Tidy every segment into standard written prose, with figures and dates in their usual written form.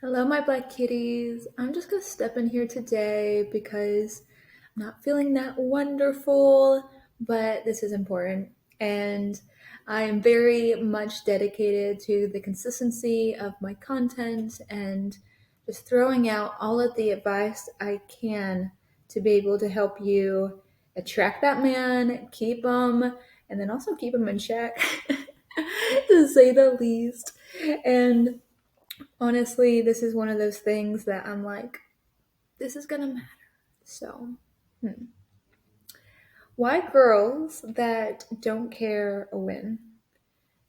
Hello, my black kitties. I'm just gonna step in here today because I'm not feeling that wonderful, but this is important. And I am very much dedicated to the consistency of my content and just throwing out all of the advice I can to be able to help you attract that man, keep him, and then also keep him in check, to say the least. And honestly, this is one of those things that I'm like, this is gonna matter. So, hmm. Why girls that don't care win?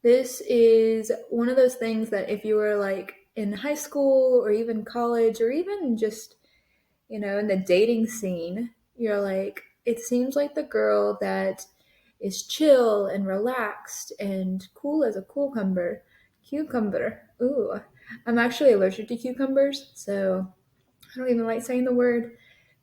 This is one of those things that if you were like in high school or even college or even just, in the dating scene, you're like, it seems like the girl that is chill and relaxed and cool as a cucumber. Cucumber. Ooh, I'm actually allergic to cucumbers, so I don't even like saying the word,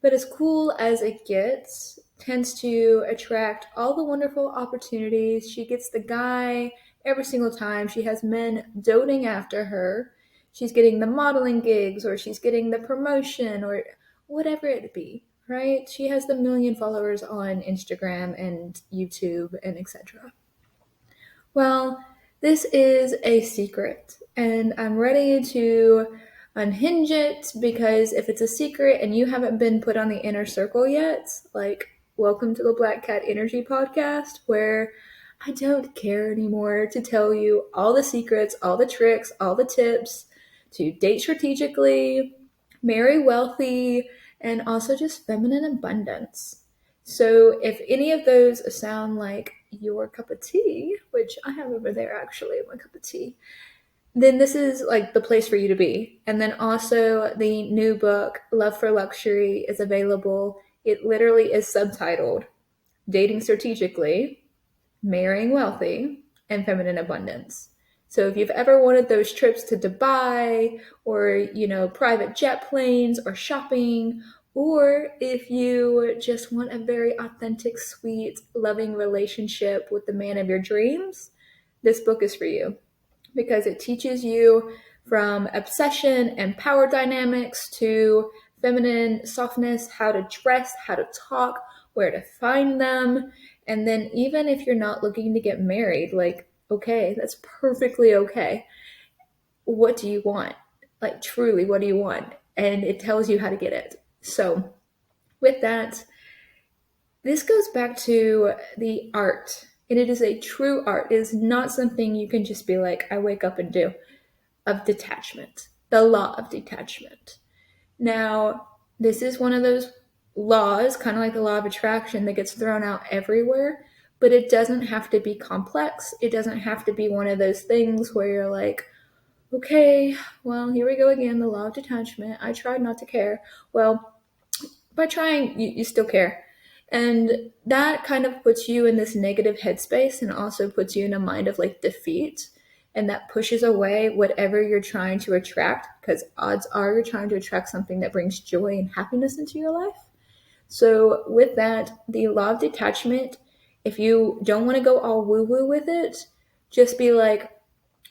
but as cool as it gets, tends to attract all the wonderful opportunities. She gets the guy every single time. She has men doting after her. She's getting the modeling gigs, or she's getting the promotion, or whatever it be, right? She has the million followers on Instagram and YouTube and etc. Well, this is a secret, and I'm ready to unhinge it because if it's a secret and you haven't been put on the inner circle yet, like, welcome to the Black Cat Energy podcast, where I don't care anymore to tell you all the secrets, all the tricks, all the tips to date strategically, marry wealthy, and also just feminine abundance. So if any of those sound like your cup of tea, which I have over there actually, my cup of tea, then this is like the place for you to be. And then also the new book, Love for Luxury, is available. It literally is subtitled Dating Strategically, Marrying Wealthy, and Feminine Abundance. So if you've ever wanted those trips to Dubai or, private jet planes or shopping, or if you just want a very authentic, sweet, loving relationship with the man of your dreams, this book is for you because it teaches you from obsession and power dynamics to feminine softness, how to dress, how to talk, where to find them. And then, even if you're not looking to get married, like, okay, that's perfectly okay. What do you want? Like, truly, what do you want? And it tells you how to get it. So, with that, this goes back to the art. And it is a true art. It is not something you can just be like, I wake up and do, of detachment, the law of detachment. Now, this is one of those laws, kind of like the law of attraction, that gets thrown out everywhere, but it doesn't have to be complex. It doesn't have to be one of those things where you're like, okay, well, here we go again, the law of detachment. I tried not to care. Well, by trying, you still care. And that kind of puts you in this negative headspace and also puts you in a mind of like defeat. And that pushes away whatever you're trying to attract because odds are you're trying to attract something that brings joy and happiness into your life. So, with that, the law of detachment, if you don't want to go all woo woo with it, just be like,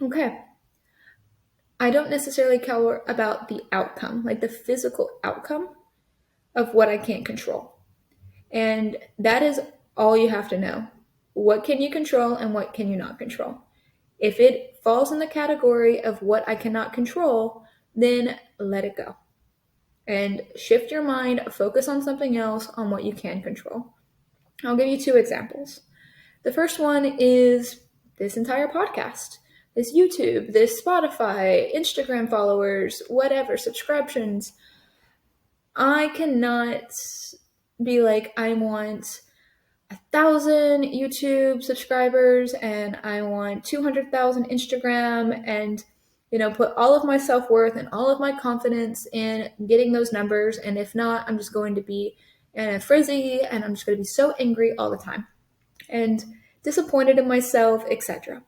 okay, I don't necessarily care about the outcome, like the physical outcome of what I can't control. And that is all you have to know. What can you control and what can you not control? If it falls in the category of what I cannot control, then let it go. And shift your mind, focus on something else, on what you can control. I'll give you two examples. The first one is this entire podcast, this YouTube, this Spotify, Instagram followers, whatever, subscriptions. I cannot be like, I want 1,000 YouTube subscribers and I want 200,000 Instagram and put all of my self-worth and all of my confidence in getting those numbers, and if not, I'm just going to be in a frizzy and I'm just going to be so angry all the time and disappointed in myself, etc.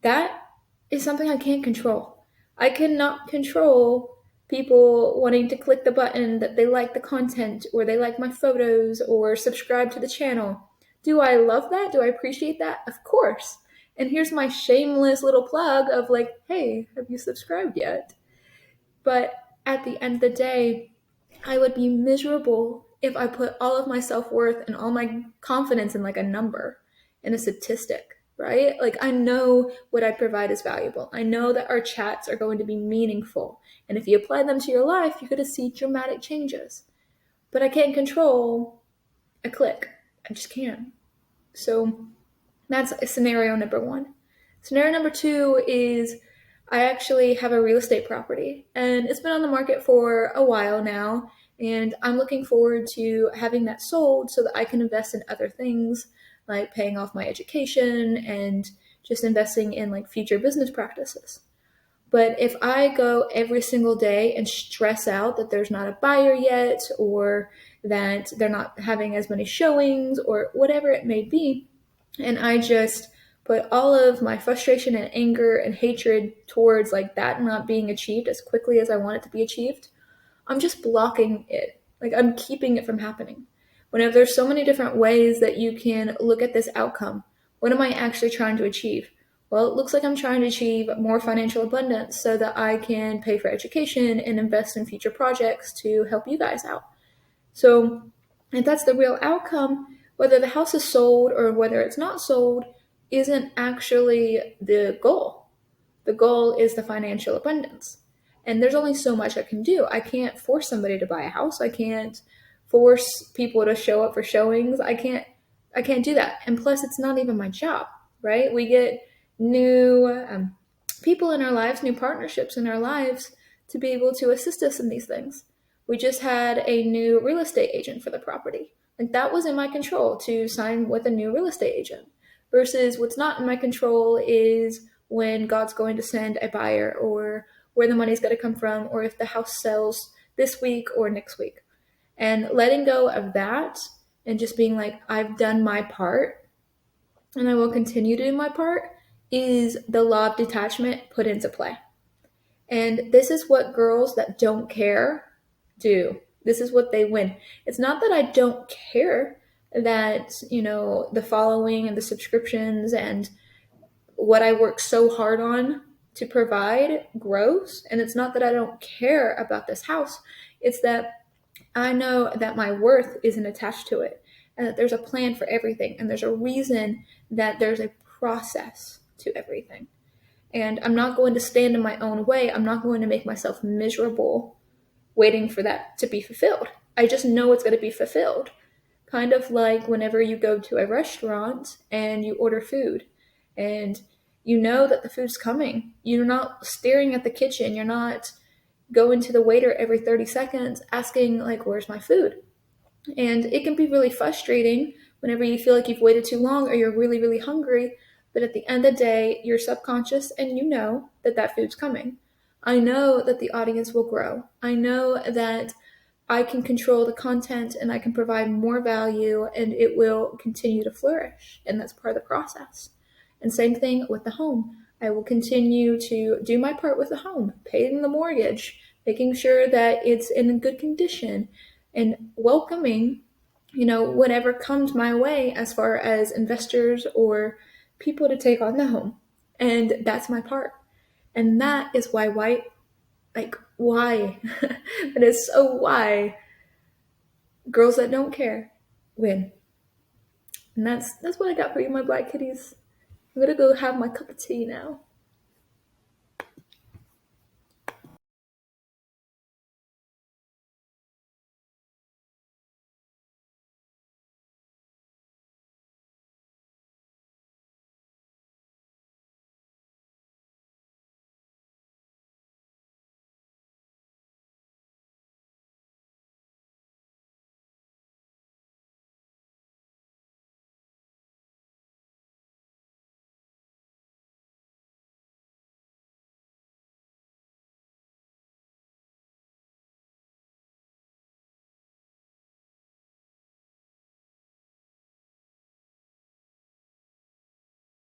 That is something I can't control. I cannot control people wanting to click the button that they like the content or they like my photos or subscribe to the channel. Do I love that? Do I appreciate that? Of course. And here's my shameless little plug of like, hey, have you subscribed yet? But at the end of the day, I would be miserable if I put all of my self worth and all my confidence in like a number, in a statistic, right? Like, I know what I provide is valuable. I know that our chats are going to be meaningful. And if you apply them to your life, you're going to see dramatic changes. But I can't control a click. I just can't. So that's scenario number one. Scenario number two is I actually have a real estate property and it's been on the market for a while now. And I'm looking forward to having that sold so that I can invest in other things like paying off my education and just investing in like future business practices. But if I go every single day and stress out that there's not a buyer yet, or that they're not having as many showings, or whatever it may be, and I just put all of my frustration and anger and hatred towards like that not being achieved as quickly as I want it to be achieved, I'm just blocking it. Like, I'm keeping it from happening. Whenever there's so many different ways that you can look at this outcome, what am I actually trying to achieve? Well, it looks like I'm trying to achieve more financial abundance so that I can pay for education and invest in future projects to help you guys out. So, if that's the real outcome, whether the house is sold or whether it's not sold isn't actually the goal. The goal is the financial abundance. And there's only so much I can do. I can't force somebody to buy a house. I can't force people to show up for showings. I can't do that. And plus it's not even my job, right? We get new people in our lives, new partnerships in our lives to be able to assist us in these things. We just had a new real estate agent for the property. Like, that was in my control to sign with a new real estate agent. Versus what's not in my control is when God's going to send a buyer, or where the money's going to come from, or if the house sells this week or next week. And letting go of that and just being like, I've done my part and I will continue to do my part, is the law of detachment put into play. And this is what girls that don't care do. This is what they win. It's not that I don't care that, the following and the subscriptions and what I work so hard on to provide grows. And it's not that I don't care about this house. It's that I know that my worth isn't attached to it, and that there's a plan for everything. And there's a reason that there's a process to everything. And I'm not going to stand in my own way. I'm not going to make myself miserable waiting for that to be fulfilled. I just know it's going to be fulfilled. Kind of like whenever you go to a restaurant and you order food and you know that the food's coming. You're not staring at the kitchen. You're not going to the waiter every 30 seconds asking, like, where's my food? And it can be really frustrating whenever you feel like you've waited too long or you're really, really hungry. But at the end of the day, you're subconscious and you know that that food's coming. I know that the audience will grow. I know that I can control the content and I can provide more value and it will continue to flourish. And that's part of the process. And same thing with the home. I will continue to do my part with the home, paying the mortgage, making sure that it's in good condition, and welcoming, whatever comes my way as far as investors or people to take on the home. And that's my part. And that is why? That is so why girls that don't care win. And that's what I got for you, my black kitties. I'm gonna go have my cup of tea now.